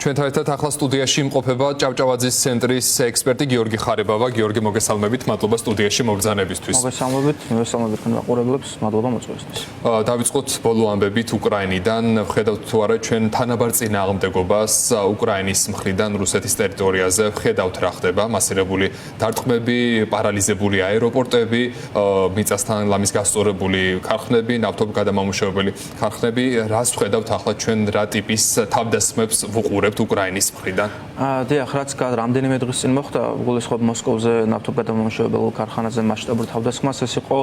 ჩვენთან ერთად ახლა სტუდიაში იმყოფება ჭავჭავაძის ცენტრის ექსპერტი გიორგი ხარებავა. გიორგი, მოგესალმებით, მადლობა სტუდიაში მოგზაურობისთვის. მოგესალმებით მაყურებლებს, მადლობა მოწვევისთვის. დავიწყოთ ბოლო ამბებით უკრაინიდან. ხედავთ თუ არა ჩვენ თანაბარ წინააღმდეგობას უკრაინის მხრიდან რუსეთის ტერიტორიაზე. ხედავთ რა ხდება, მასირებული დარტყმები, პარალიზებული აეროპორტები, მიწასთან ლამის გასწორებული ქარხნები, ნავთობგადამამუშავებელი ქარხნები. რას ხედავთ ახლა ჩვენ რა ტიპის თავდასხმებს ვუყურებთ უკრაინის მხრიდან? დიახ, რაც რამდენიმე დღის წინ მოხდა, გულისხმობ მოსკოვზე ნავთობგადამამუშავებელ ქარხანაზე მასშტაბურ თავდასხმას, ეს იყო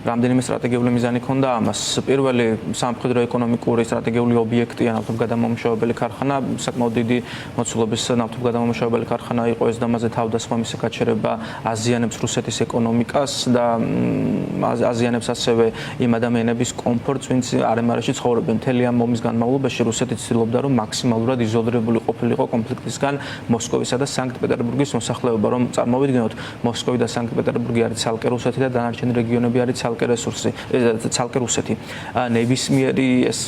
რამდენიმე სტრატეგიული მიზანი ჰქონდა ამას. პირველი სამხედრო ეკონომიკური სტრატეგიული ობიექტია ნავთობგადამამუშავებელი ქარხანა, საკმაოდ დიდი მოცულობის ნავთობგადამამუშავებელი ქარხანა იყო ეს და მასზე თავდასხმა მისი გაჩერება აზიანებს რუსეთის ეკონომიკას და აზიანებს ასევე იმ ადამიანების კომფორტს, ვინც არმარაში ცხოვრობენ. მთელი ამ ომის განმავლობაში რუსეთი ცდილობდა რომ მაქსიმალურად იზოლირებული ყოფილიყო კონფლიქტისგან მოსკოვისა და სანქტ-პეტერბურგის მოსახლეობა, რომ წარმოვიდგინოთ, მოსკოვი და სანქტ-პეტერბურგი არის ცალკე რუსეთი და დანარჩენი რეგიონები არის ცალკე რუსეთი. ნებისმიერი ეს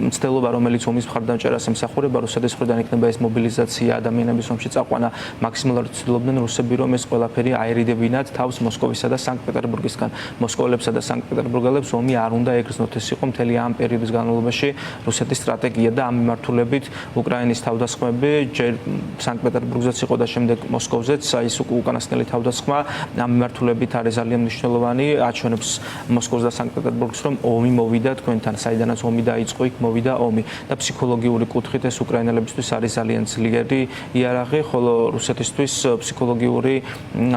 მცდელობა, რომელიც ომის მხარდამჭერას ემსახურება, რუსეთის მხრიდან იქნება ეს მობილიზაცია, ადამიანების ომში წაყვანა, მაქსიმალურად ცდილობდნენ რუსები, რომ ეს ყველაფერი აერიდებინათ თავს მოსკოვისა და სანქტ-პეტერბურგისგან. მოსკოველებსა და სანქტ-პეტერბურგელებს ომი არ უნდა ეგრзнოთ, ეს იყო მთელი ამ პერიოდის განმავლობაში რუსეთის სტრატეგია და ამ მიმართულებით უკრაინის თავდასხმები ჯერ სანქტ-პეტერბურგზეც იყო და შემდეგ მოსკოვზეც, ის უკანასკნელი თავდასხმა ამ მიმართულებით არის ძალიან მნიშვნელოვანი, აჩვენებს მოსკოვს და სანქტ-პეტერბურგს, რომ ომი მოვიდა თქვენთან, საიდანაც ომი დაიწყო, იქ მოვიდა ომი და ფსიქოლოგიური კუთხით ეს უკრაინელებისთვის არის ძალიან ძლიერი იარაღი, ხოლო რუსეთისთვის ფსიქოლოგიური,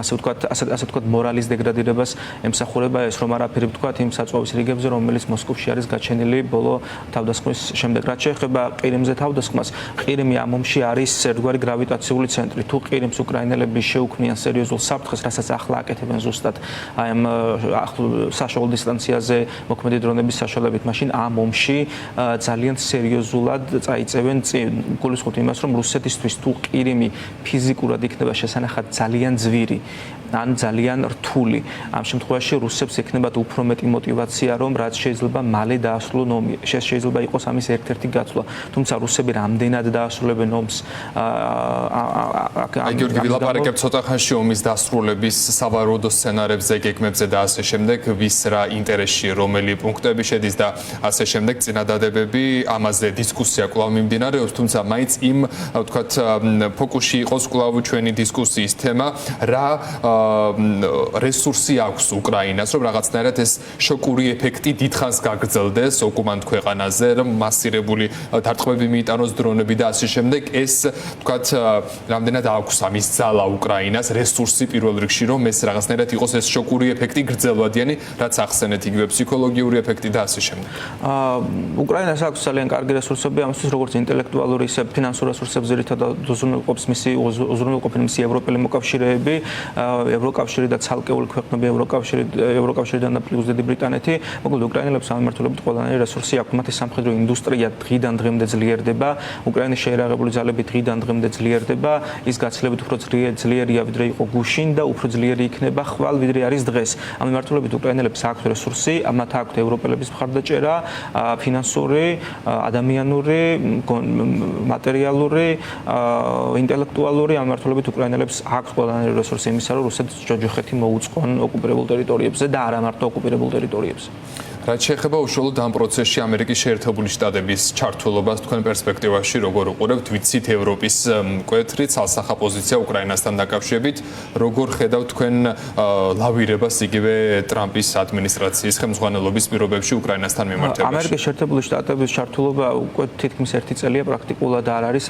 ასე ვთქვათ, მორალის დეგრადირებას ემსახურება ეს, რომ არაფერი ვთქვათ იმ საწვავის რიგებზე, რომელიც მოსკოვში არის გაჩენილი ბოლო თავდასხმის შემდეგ. რაც შეეხება ყირიმზე თავდასხმას, ყირიმი ამ ომში არის ერთგვარი გრავიტაციული ცენტრი. თუ ყირიმს უკრაინელები შეუქმნიან სერიოზულ საფრთხეს, რასაც ახლა აკეთებენ ზუსტად აი ამ საშუალო დისტანციაზე მოქმედი დრონების საშუალებით, მაშინ ამ ომში ძალიან სერიოზულად წაიწევენ წინ. გულისხმობთ იმას, რომ რუსეთისთვის თუ ყირიმი ფიზიკურად იქნება შესანახად ძალიან ძვირი ან ძალიან რთული, ამ შემთხვევაში რუსებს ექნებათ უფრო მეტი мотиваცია, რომ რაც შეიძლება მალე დაასრულონ ომი. შეიძლება იყოს ამის ერთ-ერთი გაცვლა. თუმცა რუსები რამდენად დაასრულებენ ომს, გიორგი, ვილაპარაკებთ ცოტა ხანში ომის დასრულების სავარაუდო სცენარებზე, გეგმებზე და ასე შემდეგ, ვის რა ინტერესში, რომელი პუნქტები შედის და ასე შემდეგ, წინადადებები, ამაზე დისკუსია კვლავ მიმდინარეობს, თუმცა მაინც იმ, ვთქვათ, ფოკუსში იყოს კვლავ ჩვენი დისკუსიის თემა, რა რესურსი აქვს უკრაინას, რომ რაღაცნაირად ეს შოკური ეფექტი დიდხანს გაგრძელდეს ოკუპანტ ქვეყანაზე, რომ მასირებული დარტყმები მიიტანოს დრონები და ასე შემდეგ, ეს ვთქვათ, რამდენად აქვს ამის ძალა უკრაინას, რესურსი პირველ რიგში, რომ ეს რაღაცნაირად იყოს ეს შოკური ეფექტი გრძელვადიანი, რაც ახსენეთ იგივე ფსიქოლოგიური ეფექტი და ასე შემდეგ. უკრაინას აქვს ძალიან კარგი რესურსები, ამისთვის როგორც ინტელექტუალური, ისე ფინანსური რესურსები, ძირითადად უზრუნველყოფს მისი ევროპელი მოკავშირეები, ევროკავშირი და ცალკეული ქვეყნები, ევროკავშირიდან და პლუს დიდი ბრიტანეთი, მოკლედ უკრაინელებს ამ მიმართულებით ყველანაირი რესურსი აქვს. მათი სამხედრო ინდუსტრია დღიდან დღემდე ძლიერდება, უკრაინის შეერაღებული ძალები დღიდან დღემდე ძლიერდება, ის გაცილებით უფრო ძლიერია ვიდრე იყო გუშინ და უფრო ძლიერი იქნება ხვალ ვიდრე არის დღეს. ამ მიმართულებით უკრაინელებს აქვს რესურსი, მათ აქვთ ევროპელების მხარდაჭერა, ფინანსური, ადამიანური, მატერიალური, ინტელექტუალური, ამ მიმართულებით უკრაინელებს აქვს ყველანაირი რესურსი იმისა, რომ რუსეთს ჯოჯოხეთი მოუწყონ ოკუპირებულ ტერიტორიებზე და არა მარტო ოკუპირებულ ტერიტორიებზე. რაც შეეხება უშუალოდ ამ პროცესში ამერიკის შეერთებული შტატების ჩართულობას თქვენ პერსპექტივაში როგორ უყურებთ, ვიცით ევროპის მკვეთრი ცალსახა პოზიცია უკრაინასთან დაკავშირებით, როგორ ხედავთ თქვენ ლავირებას იგივე ტრამპის ადმინისტრაციის ხელმძღვანელობის პირობებში უკრაინასთან მიმართებაში? ამერიკის შეერთებული შტატების ჩართულობა უკვე თითქმის 1 წელია პრაქტიკულად არ არის,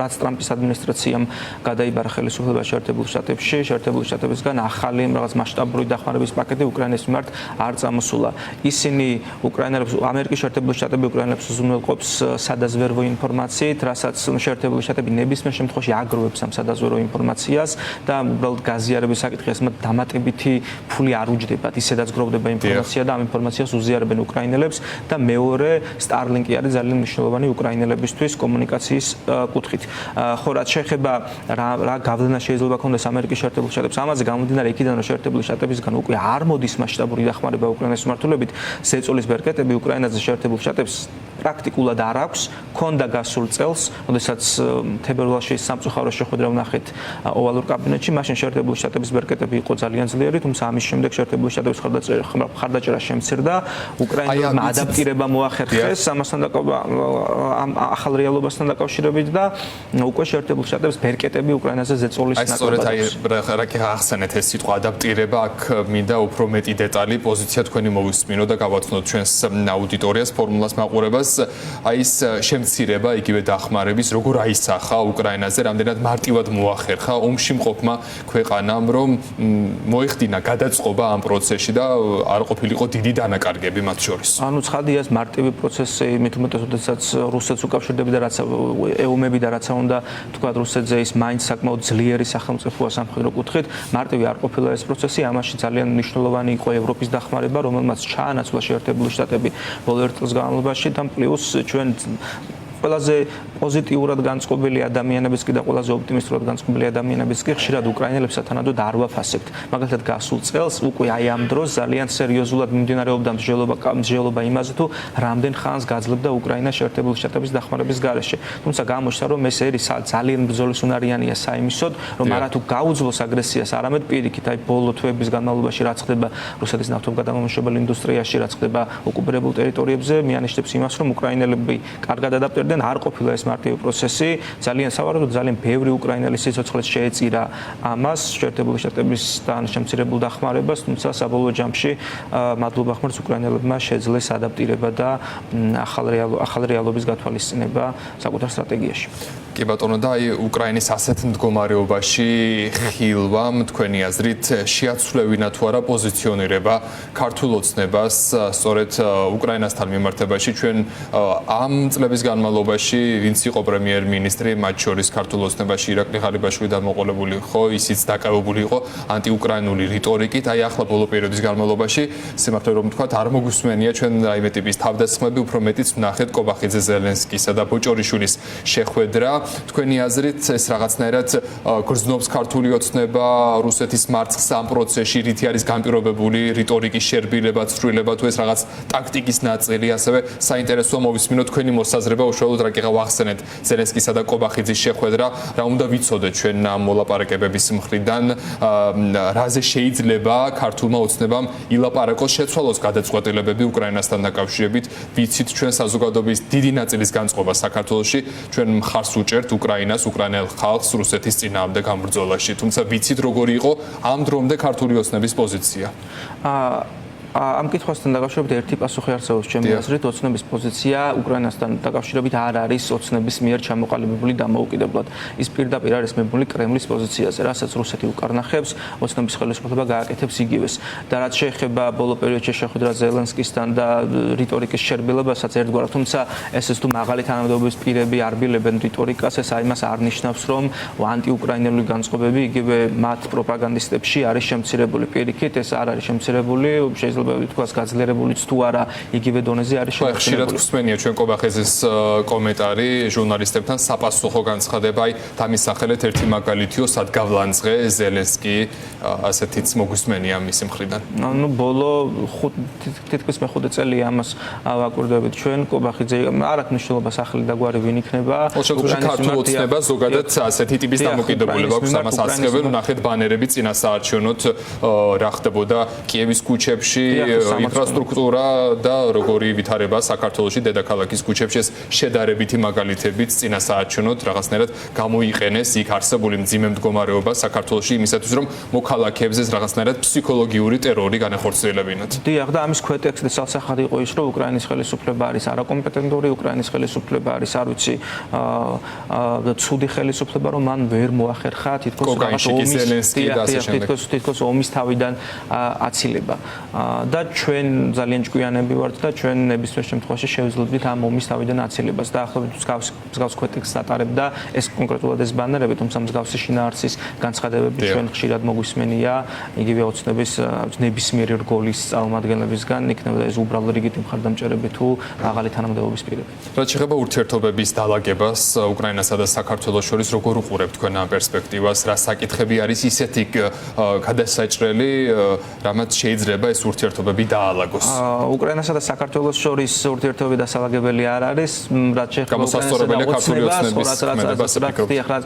რაც ტრამპის ადმინისტრაციამ გადაიბარა ხელისუფლება შეერთებულ შტატებში, შეერთებული შტატებისგან ახალი რაღაც მასშტაბური დახმარების პაკეტი უკრაინის მიმართ არ წამოსულა. ისინი უკრაინელებს, ამერიკის შეერთებული შტატები უკრაინელებს უზრუნველყოფს სადაზვერვო ინფორმაციით, რასაც შეერთებული შტატები ნებისმიერ შემთხვევაში აგროვებს ამ სადაზვერვო ინფორმაციას და უბრალოდ გაზიარების საკითხი ეს მათ დამატებითი ფული არ უჯდებათ, ისედაც გროვდება ინფორმაცია და ამ ინფორმაციას უზიარებენ უკრაინელებს და მეორე Starlink-ი არის ძალიან მნიშვნელოვანი უკრაინელებისთვის კომუნიკაციის კუთხით. ხო, რაც შეეხება რა გავლენა შეიძლება ქონდეს ამერიკის შეერთებულ შტატებს, ამაზე გამომდინარე იქიდან რომ შეერთებული შტატებისგან უკვე არ მოდის მასშტაბური დახმარება უკრაინის მიმართულებით, ზეწოლის ბერკეტები უკრაინაზე შეერთებულ შტატებს პრაქტიკულად არ აქვს, ქონდა გასულ წელს, როდესაც თებერვალში სამწუხარო შეხვედრა ვნახეთ ოვალურ კაბინეტში, მაშინ შეერთებული შტატების ბერკეტები იყო ძალიან ძლიერი, თუმცა ამის შემდეგ შეერთებული შტატების მხარდაჭერა შემცირდა, უკრაინელმა ადაპტირება მოახერხეს ამასთან ახალ რეალობასთან დაკავშირებით და უკვე შეერთებული შტატების ბერკეტები უკრაინაზე ზეწოლის ნაკლებად. რა კი ახსენეთ ეს სიტყვა ადაპტირება, აქ მინდა უფრო მეტი დეტალი პოზიცია თქვენი მოვისმინო და გავაცნოთ ჩვენს აუდიტორიას ფორმულას მაყურებას. აი ეს შემცირება იგივე დახმარების როგორ აისახა უკრაინაზე, რამდენად მარტივად მოახერხა ომში მყოფმა ქვეყანამ, რომ მოეხდინა გადაწყობა ამ პროცესში და არ ყოფილიყო დიდი დანაკარგები მათ შორის. ანუ ცხადია ეს მარტივი პროცესი, მით უმეტეს, როდესაც რუსეთს უკავშირდება და რაც ეომები და რაცა უნდა თქვა რუსეთზე ის მაინც საკმაოდ ძლიერი სახელმწიფოა სამხედრო კუთხით, მარტივი არ ყოფილა ეს პროცესი, ამაში ძალიან მნიშვნელოვანი იყო ევროპის დახმარება, რომელმაც ჩაანაცვლა შეერთებული შტატები ბოლო ერთ წელს განმავლობაში და პლუს ჩვენ ყველაზე პოზიტიურად განწყობილი ადამიანებიც კი და ყველაზე ოპტიმისტურად განწყობილი ადამიანებიც კი ხშირად უკრაინელებს სათანადოდ არ ვაფასებთ. მაგალითად გასულ წელს უკვე აი ამ დროს ძალიან სერიოზულად მიმდინარეობდა მსჯელობა იმაზე თუ რამდენ ხანს გაძლebda უკრაინა შეერთებული შტატების დახმარების გარეშე. თუმცა გამოჩნდა რომ ეს ერი ძალიან ბრძოლის უნარიანია საიმისოდ, რომ არა თუ გაუძლოს აგრესიას, არამედ პირიქით აი ბოლო თვეების განმავლობაში რაც ხდება რუსეთის ნავთობგადამამუშავებელი ინდუსტრიაში, რაც ხდება ოკუპირებულ ტერიტორიებზე, მიანიშნებს იმას, რომ უკრაინელები კარგად ადაპტირდნენ, არ ყოფილა ეს მარტივი პროცესი, ძალიან სავარაუდოდ ძალიან ბევრი უკრაინელი სიცოცხლეს შეეწირა ამას, შეერთებული შტატებისგან შემცირებულ დახმარებას, თუმცა საბოლოო ჯამში მადლობა ხმარს უკრაინელებმა შეძლეს ადაპტირება და ახალ რეალობის გათვალისწინება საკუთარ სტრატეგიაში. კი ბატონო, და აი უკრაინის ასეთ მდგომარეობაში ხილვამ თქვენი აზრით შეაცვლევინა თუ არა პოზიციონირება ქართულ ოცნებას სწორედ უკრაინასთან მიმართებაში. ჩვენ ამ წლების განმავლობაში ვინც იყო პრემიერ-მინისტრი, მათ შორის ქართულ ოცნებაში ირაკლი ღარიბაშვილი დამოყოლებული იყო, ისიც დაკავებული იყო ანტიუკრაინული რიტორიკით. აი ახლა ბოლო პერიოდის განმავლობაში სიმართლე რომ ვთქვათ, არ მოგვისმენია ჩვენ რაიმე ტიპის თავდასხმები, უფრო მეტიც ვნახეთ კობახიძე ზელენსკისა და ბოჭორიშვილის შეხვედრა. თქვენი აზრით ეს რაღაცნაირად გრძნობს ქართული ოცნება რუსეთის მარცხს ამ პროცესში, რითი არის განპირობებული რიტორიკის შერბილება, ცვლილება თუ ეს რაღაც ტაქტიკის ნაწილი, ასევე საინტერესოა მოვისმინოთ თქვენი მოსაზრება, უშუალოდ რა კიღა ვახსენეთ ზელენსკისა და კობახიძის შეხვედრა, რა უნდა ვიცოდეთ ჩვენ ამ მოლაპარაკებების მხრიდან, რაზე შეიძლება ქართულმა ოცნებამ ილაპარაკოს, შეცვალოს გადაწყვეტილებები უკრაინასთან დაკავშირებით. ვიცით ჩვენ საზოგადოების დიდი ნაწილის განწყობა საქართველოში, ჩვენ მხარს უჭერთ უკრაინას, უკრაინელ ხალხს რუსეთის წინააღმდეგ ამ ბრძოლაში. თუმცა ვიცით როგორი იყო ამ დრომდე ქართული ოცნების პოზიცია. ამ კითხვასთან დაკავშირებით ერთი პასუხი არსებობს ჩემი აზრით, ოცნების პოზიცია უკრაინასთან დაკავშირებით არ არის ოცნების მიერ ჩამოყალიბებული დამოუკიდებლად. ის პირდაპირ არის მიბმული კრემლის პოზიციაზე, რასაც რუსეთი უკარნახებს, ოცნების ხელისუფლება გააკეთებს იგივეს. და რაც შეეხება ბოლო პერიოდში შეხვედრა ზელენსკისთან და რიტორიკის შერბილებასაც ერთგვარად, თუმცა ესეც თუ მაღალი თანამდებობის პირები არბილებენ რიტორიკას, ეს იმას არ ნიშნავს, რომ ანტიუკრაინული განწყობები იგივე მათ პროპაგანდისტებში არის შემცირებული. პირიქით, ეს არ არის შემცირებული, შეიძლება თქვას გაძლიერებულიც თუ არა იგივე დონეზე არის შემოწმებული. ხშირად გვსმენია ჩვენ კობახიძის კომენტარი ჟურნალისტებთან საფასუხო განცხადება, აი დამისახელეთ ერთი მაგალითიო, სად გავლანძღე ზელენსკი, ასეთიც მოგვისმენია მისი მხრიდან. ანუ ბოლო თითქმის მე-5 წელია ამას ვაკვირდებით ჩვენ, კობახიძე არ აქვს მნიშვნელობას ახალი და გვარი ვინ იქნება. ქართულ ოცნებას ზოგადად ასეთი ტიპის დამოკიდებულება აქვს, ამას ასწრებენ, ნახეთ ბანერები წინასაარჩევნოთ რა ხდებოდა კიევის ქუჩებში, ინფრასტრუქტურა და როგორი ვითარება საქართველოში დედაქალაქის ქუჩებში, ეს შედარებითი მაგალითებიც წინასაარჩევნოთ რაღაცნაირად გამოიყენეს იქ არსებული მძიმე მდგომარეობა საქართველოში იმისათვის, რომ მოქალაქეებს ეს რაღაცნაირად ფსიქოლოგიური ტერორი განეხორციელებინათ. დიახ, და ამის ქვეტექსტი სალსახად იყო ის, რომ უკრაინის ხელისუფლება არის არაკომპეტენტური, უკრაინის ხელისუფლება არის, არ ვიცი, ცუდი ხელისუფლება, რომ მან ვერ მოახერხა თითქოს თითქოს ომის თავიდან აცილება. და ჩვენ ძალიან ჭკვიანები ვართ და ჩვენ ნებისმიერ შემთხვევაში შევძლებდით ამ ომის თავიდან აცილებას და ახლა მსგავს ქვეტექსტს ატარებდა ეს კონკრეტულად ეს ბანერები, თუმცა მსგავსი შინაარსის განცხადებები ჩვენ ხშირად მოგვისმენია იგივე ოცნების ნებისმიერი რგოლის წარმომადგენლებისგან, იქნება ეს უბრალო რიგითი მხარდამჭერები თუ მაღალი თანამდებობის პირები. რაც შეეხება ურთიერთობების დალაგებას უკრაინასა და საქართველოს შორის, როგორ უყურებთ თქვენ ამ პერსპექტივას, რა საკითხები არის ისეთი გადასაჭრელი, რამაც შეიძლება ეს ურთიერთობა ურთიერთობები დაალაგოს. უკრაინასა და საქართველოს შორის ურთიერთობები დასალაგებელი არ არის, რაც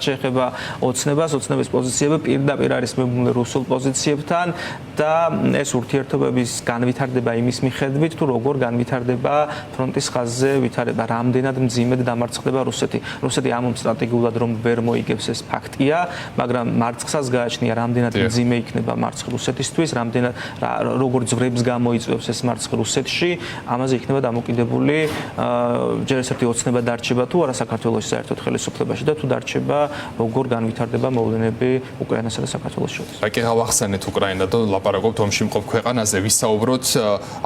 შეეხება ოცნების პოზიციები პირდაპირ არის მიბმული რუსულ პოზიციებთან და ეს ურთიერთობების განვითარდება იმის მიხედვით, თუ როგორ განვითარდება ფრონტის ხაზზე ვითარება, რამდენად მძიმედ დამარცხდება რუსეთი. რუსეთი ამում სტრატეგიულად რომ ვერ მოიგებს ეს ფაქტია, მაგრამ მარცხსაც გააჩნია, რამდენად მძიმე იქნება მარცხი რუსეთისთვის, რამდენად როგორ ძვრებს გამოიწვევს ეს მარცხი რუსეთში, ამაზე იქნება დამოკიდებული ჯერ ესეთი ოცნება დარჩება თუ არა საქართველოს საერთოდ ხელისუფლებაში და თუ დარჩება როგორ განვითარდება მოვლენები უკრაინასა და საქართველოს შორის. კი გავახსენეთ უკრაინა და ლაპარაკობთ ომში მყოფ ქვეყანაზე, ვისაუბროთ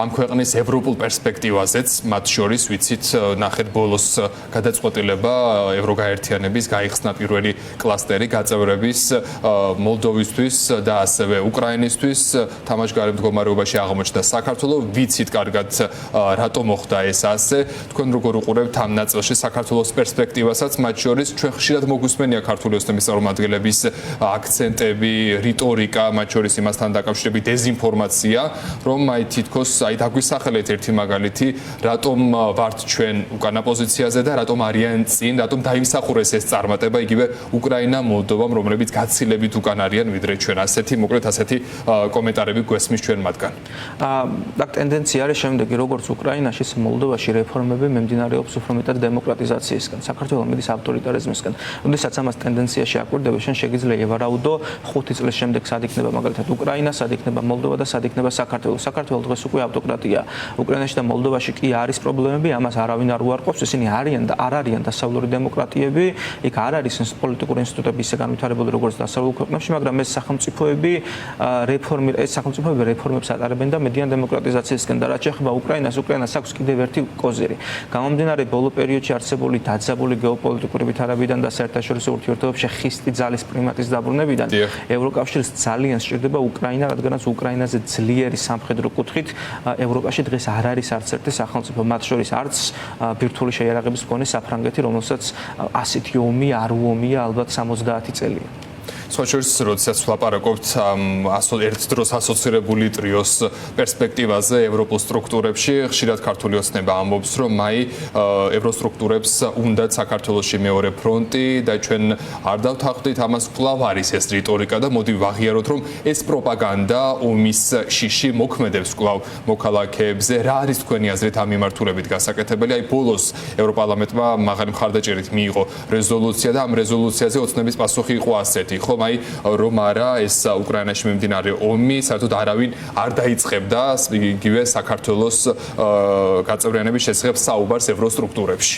ამ ქვეყნის ევროპულ პერსპექტივაზეც, მათ შორის ვიცით ნახეთ ბოლოს გადაწყვეტილება ევროგაერთიანების გაიხსნა პირველი კლასტერი გაწევრების მოლდოვისთვის და ასევე უკრაინისთვის თამაშგარე მდგომარეობაში აღმოჩნდა საქართველო. ვიცით კარგად რატომ მოხდა ეს ასე. თქვენ როგორ უყურებთ ამ ნაწილში საქართველოს პერსპექტივასაც, მათ შორის ჩვენ ხშირად მოგვისმენია ქართული ოცნების წარმომადგენლების აქცენტები, რიტორიკა, მათ შორის იმასთან დაკავშირებით დეზინფორმაცია, რომ თითქოს დაგვისახელეთ ერთი მაგალითი, რატომ ვართ ჩვენ უკანა პოზიციაზე და რატომ არიან წინ, რატომ დაიმსახურეს ეს წარმატება იგივე უკრაინა, მოლდოვამ, რომლებიც გაცილებით უკან არიან ვიდრე ჩვენ. ასეთი მოკლედ ასეთი კომენტარები გვესმის ჩვენ მათგან. აქ ტენდენცია არის შემდეგი, როგორც უკრაინაში, მოლდოვაში რეფორმები მიმდინარეობს უფრო მეტად დემოკრატიზაციისგან, საქართველოს მიდის ავტორიტარიზმისგან. როდესაც ამას ტენდენციაში აკვირდება, შენ შეგიძლია ევარაუდო 5 წლის შემდეგ სად იქნება მაგალითად უკრაინა, სად იქნება მოლდოვა და სად იქნება საქართველო. საქართველო დღეს უკვე ავტოკრატია. უკრაინაში და მოლდოვაში კი არის პრობლემები, ამას არავინ არ უარყოფს, ისინი არიან და არ არიან დასავლური დემოკრატიები, იქ არ არის პოლიტიკური ინსტიტუტები ისე განვითარებული როგორც დასავლურ ქვეყნებში, მაგრამ ეს სახელმწიფოები რეფორმებს ატარებენ და მედიან დემოკრატიზაციისკენ და რაც შეეხება უკრაინას, უკრაინას აქვს კიდევ ერთი კოზირი. გამომდინარე ბოლო პერიოდში არსებული დაძაბული გეოპოლიტიკური ვითარებიდან და საერთაშორისო ურთიერთობებში ხისტი ძალის პრიმატის დაბრუნებიდან ევროკავშირს ძალიან სჭირდება უკრაინა, რადგანაც უკრაინაზე ძლიერი სამხედრო კუთხით ევროპაში დღეს არ არის არც ერთი სახელმწიფო, მათ შორის არც ბირთვული შეიარაღების მქონე საფრანგეთი, რომელსაც ასეთი ომი არ უომია ალბათ 70 წელია. სხვა შორის, როდესაც ვლაპარაკობთ ერთ დროს ასოცირებული ტრიოს პერსპექტივაზე ევროპულ სტრუქტურებში, ხშირად ქართული ოცნება ამბობს, რომ ევროსტრუქტურებს უნდათ საქართველოში მეორე ფრონტი და ჩვენ არ დავთანხმდით, ამას კვლავ არის ეს რიტორიკა და მოდი ვაღიაროთ, რომ ეს პროპაგანდა ომის შიში მოქმედებს კვლავ მოქალაქეებზე. რა არის თქვენი აზრით ამ მიმართულებით გასაკეთებელი? ბოლოს ევროპარლამენტმა მაღალი მხარდაჭერით მიიღო რეზოლუცია და ამ რეზოლუციაზე ოცნების პასუხი იყო ასეთი, ხო? რომ არა ეს უკრაინაში მიმდინარე ომი საერთოდ არავინ არ დაიწყებდა იგივე საქართველოს გაწევრიანების შესახებ საუბარს ევროსტრუქტურებში.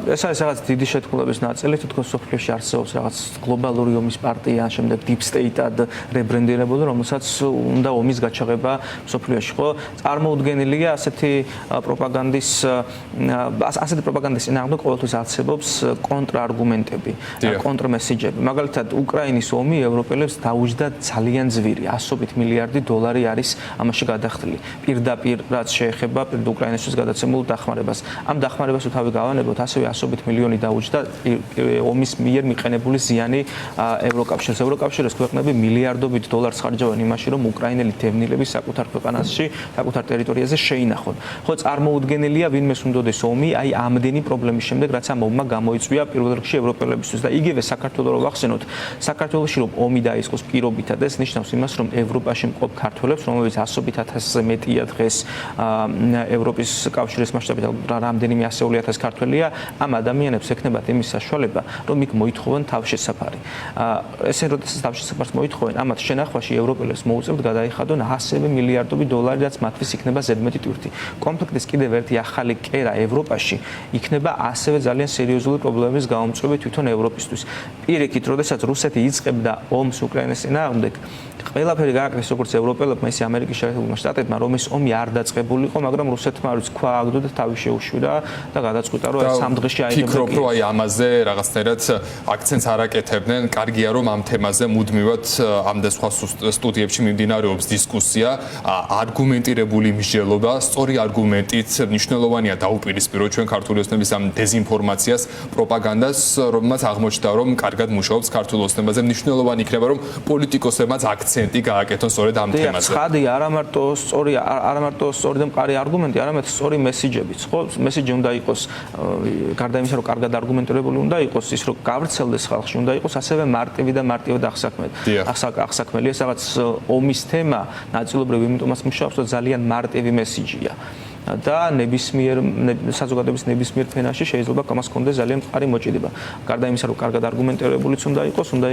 ეს არის რაღაც დიდი შეთქმულების ნაწილი, თითქოს სოფლიოში არსებობს რაღაც გლობალური ომის პარტია, შემდეგ deep state-ად რებრენდირებული, რომელსაც უნდა ომის გაჩაღება სოფლიოში, ხო? წარმოუდგენელია ასეთი პროპაგანდის წინააღმდეგ ყოველთვის არსებობს კონტრარგუმენტები, კონტრმესიჯები. მაგალითად, უკრაინის ომი ევროპელებს დაუჯდა ძალიან ძვირი, 100 მილიარდი დოლარი არის ამაში გადახდილი. პირდაპირ რაც შეეხება უკრაინაშიც გადაცემულ დახმარებას. ამ დახმარებას თავი გავანებოთ, ასევე 100 მილიონი დაუჯდა ომის მიერ მიყენებული ზიანი ევროკავშირს. ევროკავშირის ქვეყნები მილიარდობით დოლარს ხარჯავენ იმაში, რომ უკრაინელი დევნილები საკუთარ ქვეყანაში, საკუთარ ტერიტორიაზე შეინახონ. ხო, წარმოუდგენელია ვინმეს უნდოდეს ომი, აი ამდენი პრობლემის შემდეგ, რაც ამ ომმა გამოიწვია პირველ რიგში ევროპელებისთვის და იგივე საქართველოს რო ვახსენოთ, საქართველოში რომ ომი დაიწყოს პირობითად, ეს ნიშნავს იმას, რომ ევროპაში მყოფ ქართველებს, რომლებიც 100,000-ზე მეტია დღეს ევროპის კავშირის მასშტაბით რამდენიმე ასეული ათას ქართველია, ამ ადამიანებს ექნებათ იმის საშუალება, რომ იქ მოითხოვონ თავშესაფარი. ესე როდესაც თავშესაფარს მოითხოვენ, ამათ შენახვაში ევროპელებს მოუწევთ გადაიხადონ ასევე მილიარდობით დოლარი, რაც მათთვის იქნება ზედმეტი ტვირთი. კონფლიქტის კიდევ ერთი ახალი კერა ევროპაში იქნება ასევე ძალიან სერიოზული პრობლემების გამომწვევი თვითონ ევროპისთვის. პირიქით, როდესაც რუსეთი იწყებდა ომს უკრაინის წინააღმდეგ, ყველაფერი გააკეთეს როგორც ევროპელებმა, ისე ამერიკის შეერთებულმა შტატებმა, რომ ეს ომი არ დაწყებულიყო, მაგრამ რუსეთმა არის თქვა აგდო და თავი შეუშვირა და გადაწყვიტა, რომ ეს 3 დღეში აიღებდა. ფიქრობ, რომ აი ამაზე რაღაცნაირად აქცენტს არ აკეთებდნენ. კარგია, რომ ამ თემაზე მუდმივად ამ და სხვა სტუდიებში მიმდინარეობს დისკუსია, არგუმენტირებული მსჯელობა, სწორი არგუმენტით მნიშვნელოვანია დაუპირისპიროთ ჩვენ ქართული ოცნების ამ დეზინფორმაციას, პროპაგანდას, რომელმაც აღმოჩნდა, რომ კარგად მუშაობს ქართული ოცნებაზე. მნიშვნელოვანი იქნება, რომ პოლიტიკოსებმაც აქცენტი გააკეთონ სწორედ ამ თემაზე. ცხადი არა მარტო სწორი და მყარი არგუმენტი, არამედ სწორი მესიჯებიც, ხო? მესიჯი უნდა იყოს გარდა იმისა, რომ კარგად არგუმენტირებული უნდა იყოს, ის რომ გავრცელდეს ხალხში, უნდა იყოს ასევე მარტივი და მარტივად აღსაქმელი. ეს რაღაც ომის თემა ნაწილობრივ იმიტომაც მუშაობს, რომ ძალიან მარტივი მესიჯია. და ნებისმიერ საზოგადოების ნებისმიერ ფენაში შეიძლება ამას კონდეს ძალიან მყარი მოჭიდება. გარდა იმისა, რომ კარგად არგუმენტირებულიც უნდა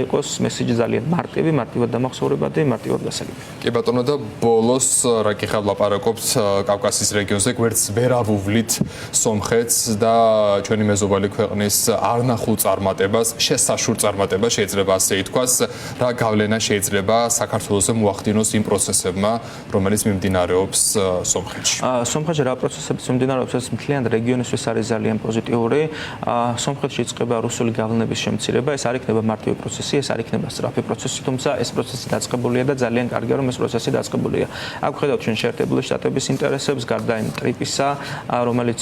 იყოს მესიჯი ძალიან მარტივად დამახსოვრებადი, მარტივად გასაგები. კი ბატონო და ბოლოს რა გიხარ ლაპარაკობთ კავკასიის რეგიონზე, გვერდს ვერ ავუვლით სომხეთს და ჩვენი მეზობელი ქვეყნის არნახულ წარმატებას, შესაშურ წარმატებას შეიძლება ასე ითქვას, რა გავლენა შეიძლება საქართველოსზე მოახდინოს იმ პროცესებმა, რომელიც მიმდინარეობს სომხეთში. სომხეთში რა პროცესებიც მიმდინარეობს, ეს მთლიან რეგიონისთვის არის ძალიან პოზიტიური. სომხეთში იწყება რუსული გავლენების შემცირება, ეს არ იქნება მარტივი პროცესი, ეს არ იქნება სწრაფი პროცესი, თუმცა ეს პროცესი დაწყებულია და ძალიან კარგია, რომ ეს პროცესი დაწყებულია. აქ ვხედავთ ჩვენ შეერთებული შტატების ინტერესებს, გარდა იმ ტრიპისა, რომელიც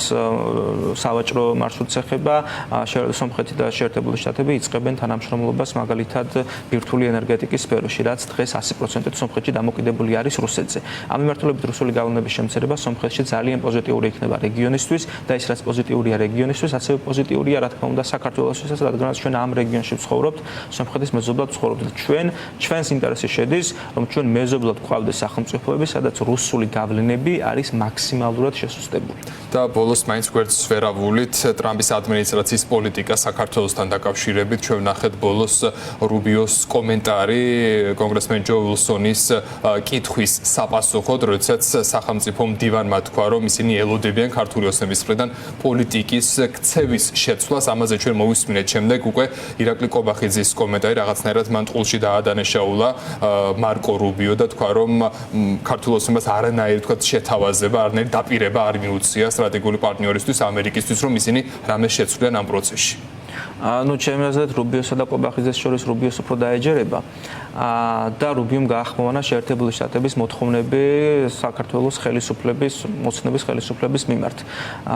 სავაჭრო მარშრუტს ეხება, სომხეთი და შეერთებული შტატები იწყებენ თანამშრომლობას მაგალითად ბირთვული ენერგეტიკის სფეროში, რაც დღეს 100%-ით სომხეთში დამოკიდებული არის რუსეთზე. ამ მიმართულებით რუსული გავლენების შემცირება სომხეთში ძალიან პოზიტიური იქნება რეგიონისთვის და ის რაც პოზიტიურია რეგიონისთვის, ასევე პოზიტიურია რა თქმა უნდა საქართველოსთვის, რადგანაც ჩვენ ამ რეგიონში ვცხოვრობთ, სომხეთის მეზობლად ვცხოვრობთ. ჩვენს ინტერესში შედის, რომ ჩვენ მეზობლად გვყავდეს სახელმწიფოები, სადაც რუსული გავლენები არის მაქსიმალურად შესუსტებული. და ბოლოს მაინც გვერდს ვერ ავუვლით ტრამპის ადმინისტრაციის პოლიტიკა საქართველოსთან დაკავშირებით. ჩვენ ვნახეთ ბოლოს რუბიოს კომენტარი კონგრესმენ ჯო უილსონის კითხვის საპასუხოდ, როდესაც სახელმწიფო მდივანმა თქვა, რომ ისინი ელოდებიან ქართული ოცნების მხრიდან პოლიტიკის ქცევის შეცვლას. ამაზე ჩვენ მოვისმინეთ შემდეგ უკვე ირაკლი კობახიძის კომენტარი, რაღაცნაირად მან ტყულში დაადანაშაულა მარკო რუბიო და თქვა, რომ ქართულ ოცნებას არანაირი თქვა შეთავაზება, არანაირი დაპირება არ მიუწია სტრატეგიული პარტნიორისთვის ამერიკისთვის, რომ ისინი რამე შეცვლიან ამ პროცესში. ჩემი აზრით რუბიოსა და კობახიძეს შორის რუბიოს უფრო დაეჯერება და რუბიომ გაახმოვანა შეერთებული შტატების მოთხოვნები საქართველოს ხელისუფლების, ოცნების ხელისუფლების მიმართ.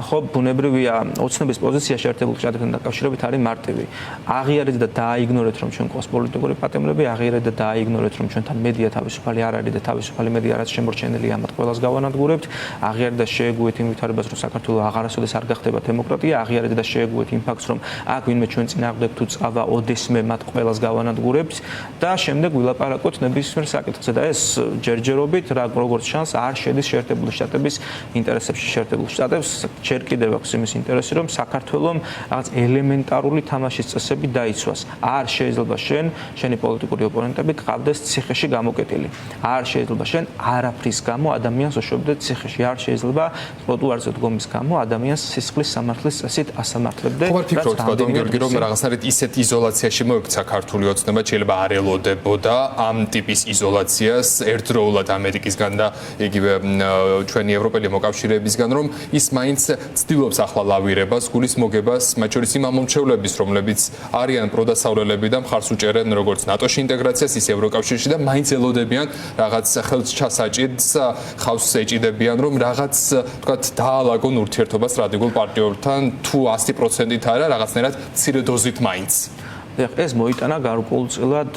ხო, ბუნებრივია, ოცნების პოზიცია შეერთებული შტატებთან დაკავშირებით არის მარტივი. აღიარეთ და დააიგნორეთ, რომ ჩვენ ყავს პოლიტიკური პატიმრები, აღიარეთ და დააიგნორეთ, რომ ჩვენთან მედია თავისუფალი არ არის და თავისუფალი მედია რაც შემორჩენილია, ამათ ყველას გავანადგურებთ. აღიარეთ და შეეგუეთ იმ ვითარებას, რომ საქართველოს აღარასოდეს არ გახდება დემოკრატია, აღიარეთ და შეეგუეთ იმ ფაქტს, რომ აქ ვინმე ჩვენ წინააღმდეგ თუ წავა ოდესმე მათ ყველას გავანადგურებთ და შემდეგ ვილაპარაკოთ ნებისმიერ საკითხზე და ეს ჯერჯერობით როგორც ჩანს არ შედის შეერთებული შტატების ინტერესებში. შეერთებულ შტატებს ჯერ კიდევ აქვს იმის ინტერესი, რომ საქართველოს რაღაც ელემენტარული თამაშის წესები დაიცვას. არ შეიძლება შენი პოლიტიკური ოპონენტები გყავდეს ციხეში გამოკეტილი. არ შეიძლება არაფრის გამო ადამიანს უშვებდეთ ციხეში. არ შეიძლება ტროტუარზე დგომის გამო ადამიანს სისხლის სამართლის წესით ასამართლებდე. რომ რაღაცნაირად ისეთ იზოლაციაში მოექცა ქართული ოცნება, შეიძლება არ ელოდებოდა ამ ტიპის იზოლაციას ერთდროულად ამერიკისგან და იგივე ჩვენი ევროპელი მოკავშირეებისგან, რომ ის მაინც ცდილობს ახლა ლავირებას, გულის მოგებას, მათ შორის იმ ამომრჩევლების, რომლებიც არიან პროდასავლელები და მხარს უჭერენ როგორც ნატოში ინტეგრაციას, ის ევროკავშირში და მაინც ელოდებიან რაღაც ხელს ჩასაჭიდს, ხავს ეჭიდებიან, რომ რაღაც თქვათ დაალაგონ ურთიერთობა სტრატეგიულ პარტნიორთან, თუ 100%-ით არა, რაღაცნაირად მცირე დოზით მაინც. ეს მოიტანა გარკვეულწილად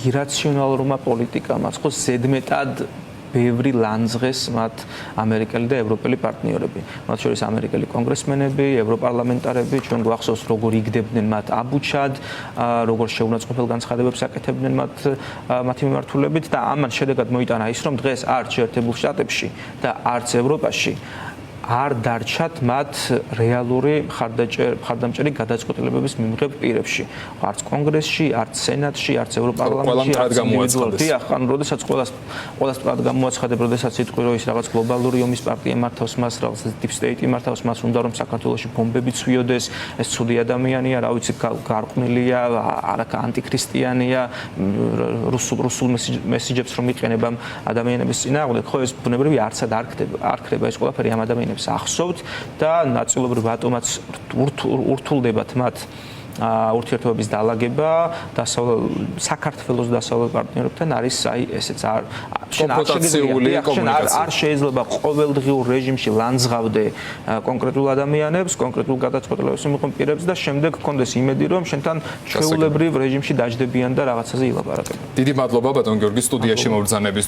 ირაციონალურმა პოლიტიკამ, ხო ზედმეტად ბევრი ლანძღეს მათ ამერიკელი და ევროპელი პარტნიორები. მათ შორის ამერიკელი კონგრესმენები, ევროპარლამენტარები, ჩვენ გვახსოვს როგორ იგდებდნენ მათ აბუჩად, როგორ შეუნაწყობელ განცხადებებს აკეთებდნენ მათი მიმართულებით და ამან შედეგად მოიტანა ის, რომ დღეს არც შეერთებულ შტატებში და არც ევროპაში არ დარჩათ მათ რეალური მხარდამჭერი გადაწყვეტილებების მიმღებ პირებში. არც კონგრესში, არც სენატში, არც ევროპარლამენტში, არც ინდივიდუალურად. ახლა როდესაც ყველას პრად გამოაცხადებ, როდესაც იტყვი, რომ ის რაღაც გლობალური ომის პარტია მართავს მას, რაღაც deep state-ი მართავს მას, უნდა რომ საქართველოში ბომბებიც ვიოდეს, ეს ცუდი ადამიანია, რა ვიცი, გარყვნილია, ანტიქრისტიანია, რუსულ მესიჯებს რომ იყენებამ ადამიანების წინააღმდეგ, ხო ეს ბუნებრივია არცად არ ხდება ეს ყველაფერი ამ ადამიანებს ახსოვთ და ნაწილობრივ ატომაც ურთულდებათ მათ ურთიერთობების დალაგება საქართველოს დასავლელ პარტნიორებთან არის აი ესეც არ შეიძლება ყოველდღიურ რეჟიმში ლანძღავდე კონკრეტულ ადამიანებს, კონკრეტულ გადაწყვეტილებებს მიღონ პირებს და შემდეგ გქონდეს იმედი, რომ შენთან ჩვეულებრივ რეჟიმში დაждდებიან და რაღაცაზე ილაპარაკებენ. დიდი მადლობა ბატონ გიორგი სტუდიაში მობრძანებისთვის.